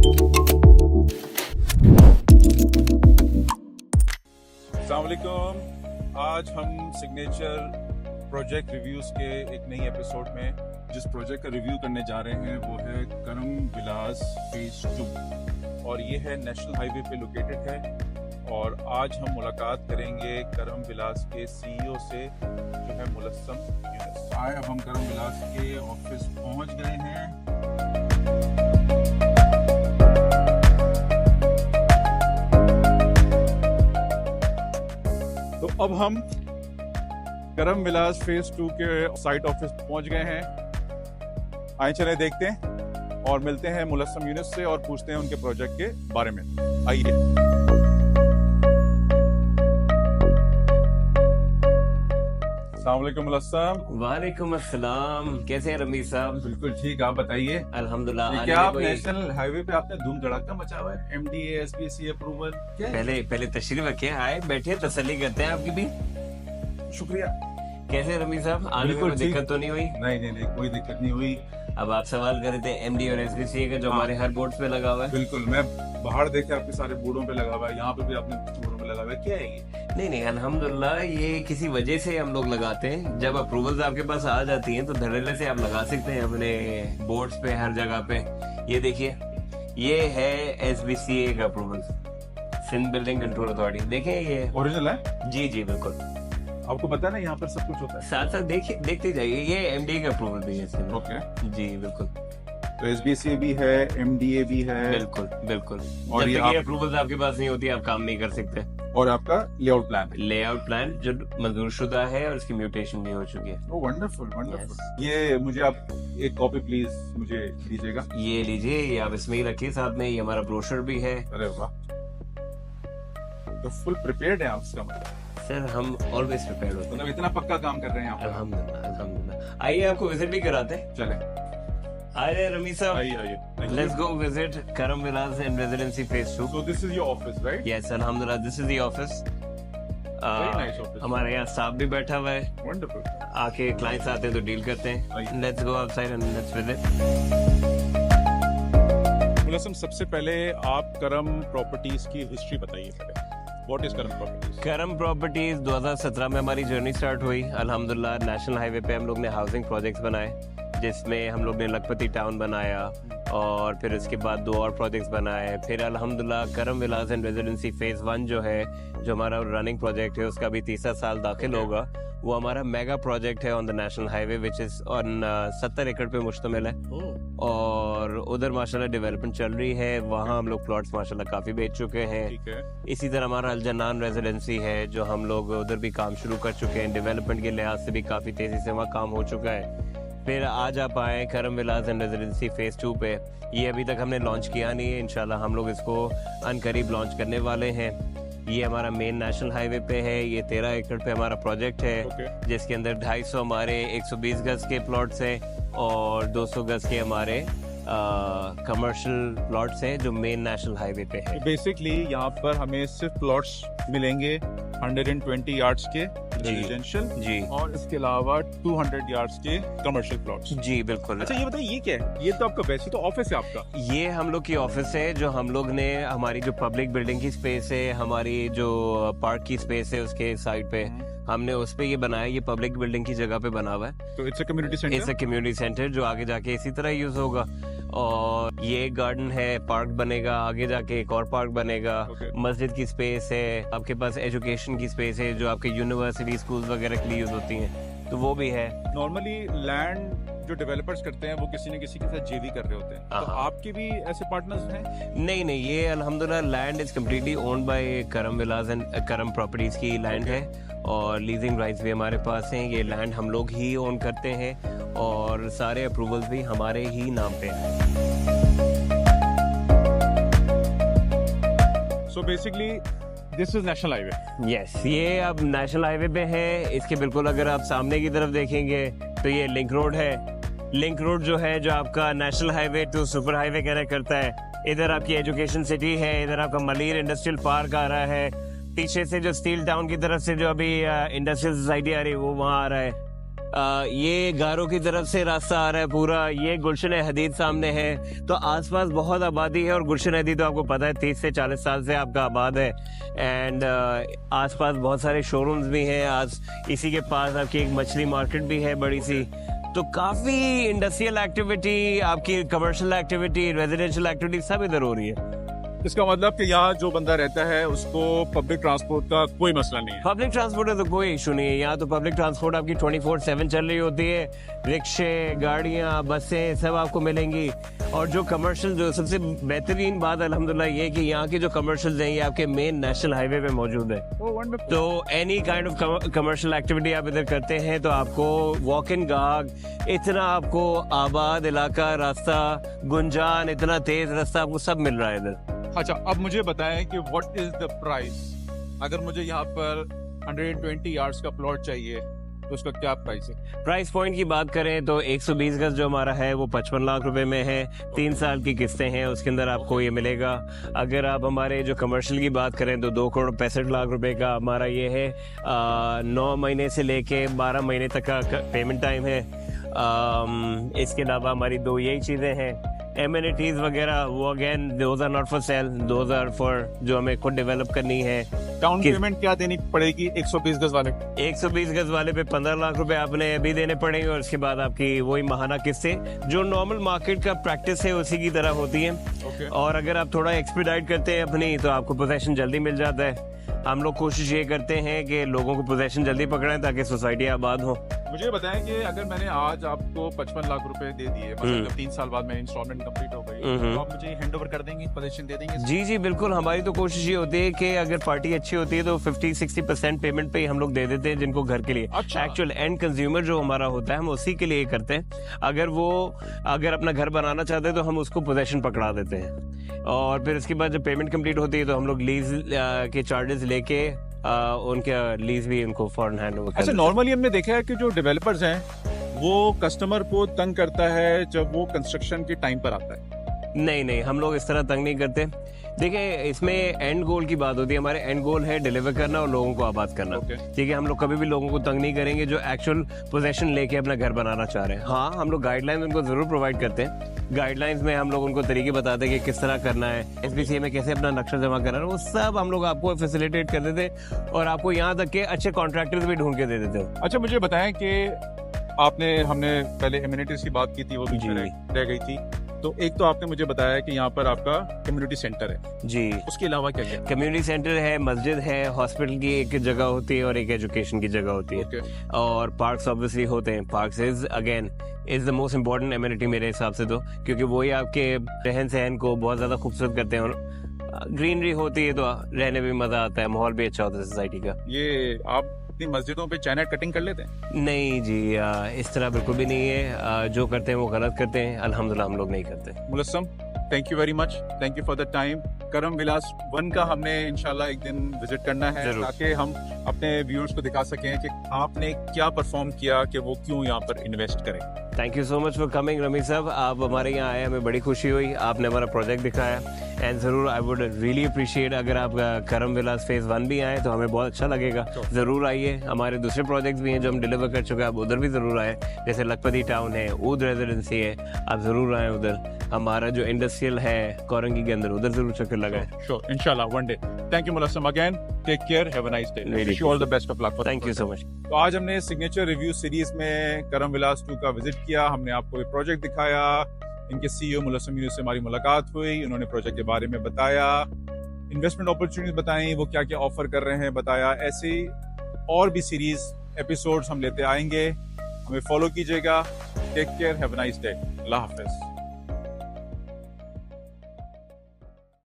अस्सलाम वालेकुम। आज हम सिग्नेचर प्रोजेक्ट रिव्यूज़ के एक नई एपिसोड में जिस प्रोजेक्ट का रिव्यू करने जा रहे हैं वो है करम विलास फेज 2 और ये है नेशनल हाईवे पे लोकेटेड है। और आज हम मुलाकात करेंगे करम विलास के सीईओ से जो है मुलस्सम यूनुस। आए अब हम करम विलास के ऑफिस पहुंच गए हैं। तो अब हम करम विलास फेज 2 के साइट ऑफिस पहुंच गए हैं। आए चले देखते हैं और मिलते हैं मुलस्सम यूनुस से और पूछते हैं उनके प्रोजेक्ट के बारे में। आइए। अस्सलाम वालेकुम मुलस्सम। वालेकुम अस्सलाम। कैसे हैं रमीज साहब? बिल्कुल ठीक, आप बताइए। अल्हम्दुलिल्लाह। क्या आप नेशनल हाईवे पे आपने धूम धड़ाका मचा हुआ है? एमडीए एसबीसी अप्रूवल क्या है? पहले तशरीफ रखे, आए बैठे, तसल्ली करते हैं आपकी भी। शुक्रिया। कैसे रमीज साहब? आने में कोई दिक्कत तो नहीं हुई? नहीं, कोई दिक्कत नहीं हुई। अब आप सवाल कर रहे थे एमडी और एसबीसी का जो हमारे हर बोर्ड्स पे लगा हुआ है। बिल्कुल, मैं बाहर देखे आपके सारे बोर्डों पे लगा हुआ है, यहाँ पे भी आपने बोर्डों पे लगा हुआ है। क्या है ये? नहीं, अल्हम्दुलिल्लाह ये किसी वजह से हम लोग लगाते हैं। जब अप्रूवल्स आपके पास आ जाती हैं तो धड़ल्ले से आप लगा सकते हैं अपने बोर्ड्स पे, हर जगह पे। ये देखिए, ये है एसबीसीए का approval, Sindh building control authority. देखें ये ओरिजिनल है? जी बिल्कुल। आपको पता है ना यहाँ पर सब कुछ होता है। साथ साथ देखते जाइए, ये एमडी का अप्रूवल भी है इसमें। ओके जी बिल्कुल। तो एसबीसी भी है, एमडीए भी है। बिल्कुल। और जब ये तक ये अप्रूवल आपके पास नहीं होती आप काम नहीं कर सकते। और आपका लेआउट प्लान है? लेआउट प्लान जो मंजूर शुदा है और इसकी म्यूटेशन भी हो चुकी है। ओह वंडरफुल। ये मुझे आप एक कॉपी प्लीज मुझे दीजिएगा। ये लीजिए, ये आप इसमें ही रखिए साथ में। ये हमारा ब्रोशर भी है। अरे वाह, तो फुल प्रिपेयर्ड है आप इसका मतलब? सर हम ऑलवेज प्रिपेयर्ड होते हैं। मतलब इतना पक्का काम कर रहे हैं आप? अल्हम्दुलिल्लाह। आइए आपको विजिट भी कराते हैं। चले आइए रमीज साहब, आइए। Let's go visit Karam Vilas and residency phase 2। So this is your office, right? Yes अल्हम्दुलिल्लाह, this is the office. Very nice office. हमारे यहाँ स्टाफ भी बैठा हुआ है। Wonderful. आके क्लाइंट्स आते हैं तो डील करते हैं। आइए। Let's go outside and let's visit. मुलस्सम, सबसे पहले आप करम प्रॉपर्टीज की हिस्ट्री बताइए पहले। What is करम प्रॉपर्टीज? करम प्रॉपर्टीज 2017 में हमारी जर्नी स्टार्ट हुई। अल्हम्दुलिल्लाह नेशनल हाईवे पे हम लोग ने हाउसिंग प्रोजेक्ट्स बनाए, जिसमें हम लोग ने लखपति टाउन बनाया और फिर उसके बाद 2 और प्रोजेक्ट्स बनाए। फिर अल्हम्दुलिल्लाह करम विलास एंड रेजिडेंसी फेज 1 जो है, जो हमारा रनिंग प्रोजेक्ट है, उसका भी तीसरा साल दाखिल होगा। वो हमारा मेगा प्रोजेक्ट है on the national highway which is on 70 एकड़ पे मुश्तमिल है। और उधर माशाल्लाह डेवलपमेंट चल रही है। वहाँ हम लोग प्लॉट्स माशाल्लाह काफी बेच चुके हैं। ठीक है। इसी तरह हमारा अलजन्नान रेजिडेंसी है जो हम लोग उधर भी काम शुरू कर चुके हैं। डेवलपमेंट के लिहाज से भी काफी तेजी से वहाँ काम हो चुका है। फिर आज आप आए करम विलास एंड रेजिडेंसी फेज 2 पे। ये अभी तक हमने लॉन्च किया नहीं है, इंशाल्लाह हम लोग इसको अनकरीब लॉन्च करने वाले हैं। ये हमारा मेन नेशनल हाईवे पे है। ये 13 एकड़ पे हमारा प्रोजेक्ट है, जिसके अंदर 250 हमारे 120 गज के प्लॉट्स हैं और 200 गज के हमारे कमर्शियल प्लॉट्स हैं जो मेन नेशनल हाईवे पे है। बेसिकली यहाँ पर हमें सिर्फ प्लॉट्स मिलेंगे 120 यार्ड्स के रेजिडेंशियल जी, और इसके अलावा 200 यार्ड्स के कमर्शियल प्लॉट्स। जी बिल्कुल। अच्छा ये बताइए, ये क्या है? ये तो आपका वैसे तो ऑफिस है आपका। ये हम लोग की ऑफिस है जो हम लोग ने हमारी जो पब्लिक बिल्डिंग की स्पेस है, हमारी जो पार्क की स्पेस है, उसके साइड पे हमने उस पे ये बनाया। ये पब्लिक बिल्डिंग की जगह पे बना हुआ है। तो it's a community centre. It's a community centre जो आगे जाके इसी तरह यूज होगा। और ये एक गार्डन है, पार्क बनेगा, आगे जाके एक और पार्क बनेगा। मस्जिद की स्पेस है, आपके पास एजुकेशन की स्पेस है जो आपके यूनिवर्सिटी स्कूल वगैरह के लिए यूज होती हैं, तो वो भी है। नॉर्मली लैंड जो डेवलपर्स करते हैं वो किसी न किसी के साथ जेवी कर रहे होते हैं, तो आपके भी ऐसे पार्टनर्स हैं? नहीं, ये अल्हम्दुलिल्लाह land is completely owned by करम विलास एंड करम प्रॉपर्टीज की लैंड है और लीजिंग राइट्स भी हमारे पास हैं। ये लैंड हम लोग ही ओन करते हैं और सारे अप्रूवल्स भी हमारे ही नाम पे हैं। So basically this is national highway. Yes, ये अब नेशनल हाईवे पे है। इसके बिल्कुल अगर आप सामने की तरफ देखेंगे तो ये लिंक रोड है। लिंक रोड जो है, जो आपका national highway to super highway connect करता है। इधर आपकी एजुकेशन सिटी है, इधर आपका मलीर इंडस्ट्रियल पार्क आ रहा है। पीछे से जो स्टील टाउन की तरफ से जो अभी इंडस्ट्रियल सोसाइटी आ रही है वो वहाँ आ रहा है। ये गारों की तरफ से रास्ता आ रहा है पूरा, ये गुलशन हदीद सामने है, तो आसपास बहुत आबादी है और गुलशन हदीद तो आपको पता है 30 से 40 साल से आपका आबाद है। एंड आसपास बहुत सारे शोरूम्स भी हैं, आज इसी के पास आपकी एक मछली मार्केट भी है बड़ी सी, तो काफी इंडस्ट्रियल एक्टिविटी, आपकी कमर्शियल एक्टिविटी, रेजिडेंशियल एक्टिविटी सब इधर हो रही है। इसका मतलब कि यहाँ जो बंदा रहता है उसको पब्लिक ट्रांसपोर्ट का कोई मसला नहीं है। पब्लिक ट्रांसपोर्ट का तो कोई इशू नहीं है यहाँ, तो पब्लिक ट्रांसपोर्ट आपकी 24/7 चल रही होती है, रिक्शे, गाड़ियाँ, बसें सब आपको मिलेंगी। और जो कमर्शियल, जो सबसे बेहतरीन बात अल्हम्दुलिल्लाह ये कि यहाँ की जो कमर्शियल हैं ये आपके मेन नेशनल हाईवे पे मौजूद है। तो any kind of commercial activity आप इधर करते हैं तो आपको वॉक इन गाग, इतना आपको आबाद इलाका, रास्ता गुंजान, इतना तेज रास्ता आपको सब मिल रहा है इधर। अच्छा, अब मुझे बताएं कि व्हाट इज द प्राइस, अगर मुझे यहाँ पर 120 यार्ड्स का प्लॉट चाहिए तो उसका क्या प्राइस है? प्राइस पॉइंट की बात करें तो 120 गज जो हमारा है वो 55 लाख रुपए में है, 3 साल की किस्तें हैं, उसके अंदर आपको ये मिलेगा। अगर आप हमारे जो कमर्शियल की बात करें तो 2,65 रुपए का हमारा ये है, 9 महीने से लेके 12 महीने तक का पेमेंट टाइम है। इसके अलावा हमारी 2 यही चीज़ें हैं, एमिनिटीज वगैरह, वो again those are not for sale, those are for जो हमें खुद डेवलप करनी है। डाउन पेमेंट क्या देनी पड़ेगी 120 गज वाले? 120 गज वाले पे 15 लाख रुपए आपने अभी देने पड़ेंगे और उसके बाद आपकी वही माहाना किस्तें जो नॉर्मल मार्केट का प्रैक्टिस है उसी की तरह होती है। और अगर आप थोड़ा एक्सपीडाइट करते हैं अपनी तो आपको पोजेशन जल्दी मिल जाता है। हम लोग कोशिश ये करते हैं कि लोगों को पोजेशन जल्दी पकड़ें ताकि सोसाइटी आबाद हो। मुझे बताएं कि अगर मैंने आज आपको 55 लाख रुपए दे दिए, मतलब जब 3 साल बाद मेरी इंस्टॉलमेंट कंप्लीट हो गई, तो आप मुझे हैंड ओवर कर देंगे, पोजीशन दे देंगे? जी जी बिल्कुल, हमारी तो कोशिश ये होती है कि अगर पार्टी अच्छी होती है तो 50-60% पेमेंट पे ही हम लोग दे देते हैं जिनको घर के लिए। अच्छा। एक्चुअल एंड कंज्यूमर जो हमारा होता है हम उसी के लिए करते हैं। अगर अपना घर बनाना चाहते हैं तो हम उसको पोजेशन पकड़ा देते हैं और फिर उसके बाद जब पेमेंट कंप्लीट होती है तो हम लोग लीज के चार्जेस लेके उनका लीज भी उनको फॉरन हैंड ओवर। अच्छा, नॉर्मली हमने देखा है कि जो डेवलपर्स हैं वो कस्टमर को तंग करता है जब वो कंस्ट्रक्शन के टाइम पर आता है। नहीं, हम लोग इस तरह तंग नहीं करते। देखिए, इसमें एंड गोल की बात होती है, हमारे एंड गोल है डिलीवर करना और लोगों को आबाद करना। ठीक है, हम लोग कभी भी लोगों को तंग नहीं करेंगे जो एक्चुअल पोजेशन लेके अपना घर बनाना चाह रहे हैं। हाँ, हम लोग गाइडलाइंस उनको जरूर प्रोवाइड करते हैं। गाइडलाइंस में हम लोग उनको तरीके बताते हैं कि किस तरह करना है, SBCA में कैसे अपना नक्शा जमा करना है, वो सब हम लोग आपको फैसिलिटेट कर देते और आपको यहाँ तक के अच्छे कॉन्ट्रैक्टर्स भी ढूंढ के दे देते हैं। अच्छा, मुझे बताएं कि हमने पहले एमिनिटीज की बात की थी, वो भी रह गई थी, तो एक तो आपने मुझे बताया कि यहाँ पर आपका कम्युनिटी सेंटर है जी, उसके अलावा क्या क्या? कम्युनिटी सेंटर है, मस्जिद है, हॉस्पिटल की एक जगह होती है और एक एजुकेशन की जगह होती है। और पार्क्स ऑब्वियसली होते हैं। Parks is the most important amenity मेरे हिसाब से, तो क्योंकि वही आपके रहन सहन को बहुत ज्यादा खूबसूरत करते हैं और ग्रीनरी होती है तो रहने में मजा आता है, माहौल भी अच्छा होता है सोसाइटी का। ये आप अपनी मस्जिदों पे चाइना कटिंग कर लेते हैं? नहीं जी, इस तरह बिल्कुल भी नहीं है। जो करते हैं वो गलत करते हैं, अल्हम्दुलिल्लाह हम लोग नहीं करते। मुलस्सम, thank you very much, thank you for the time. Karam Vilas 1 का हमने इंशाल्लाह एक दिन विजिट करना है ताकि हम अपने व्यूअर्स को दिखा सकें कि आपने क्या परफॉर्म किया कि वो क्यों यहाँ पर इन्वेस्ट करें। Thank you so much for coming rummy साहब, आप हमारे यहाँ आए, हमें बड़ी खुशी हुई, आपने हमारा प्रोजेक्ट दिखाया। एंड जरूर आई वुड रियली अप्रिशिएट अगर आप करम विलास फेज 1 भी आए तो हमें बहुत अच्छा लगेगा। जरूर आइए, हमारे दूसरे प्रोजेक्ट्स भी हैं जो हम डिलीवर कर चुके हैं, आप उधर भी जरूर आए, जैसे लखपति टाउन है, ऊद रेजिडेंसी है, आप जरूर आए उधर। हमारा जो इंडस्ट्रियल है कोरंगी के अंदर, उधर जरूर चक्कर लगाए। श्योर, इंशाल्लाह वन डे। थैंक यू मुलस्सम, again take care, have a nice day, wish you all the best of luck. Thank you so much. तो आज हमने सिग्नेचर रिव्यू सीरीज में करम विलास 2 का विजिट किया, हमने आपको एक प्रोजेक्ट दिखाया, इनके CEO मुलस्सम यूनुस से हमारी मुलाकात हुई, उन्होंने प्रोजेक्ट के बारे में बताया, इन्वेस्टमेंट अपॉर्चुनिटीज बताई, वो क्या क्या ऑफर कर रहे हैं बताया। ऐसे और भी सीरीज एपिसोड्स हम लेते आएंगे, हमें फॉलो कीजिएगा। Take care, have a nice day, अल्लाह हाफिज।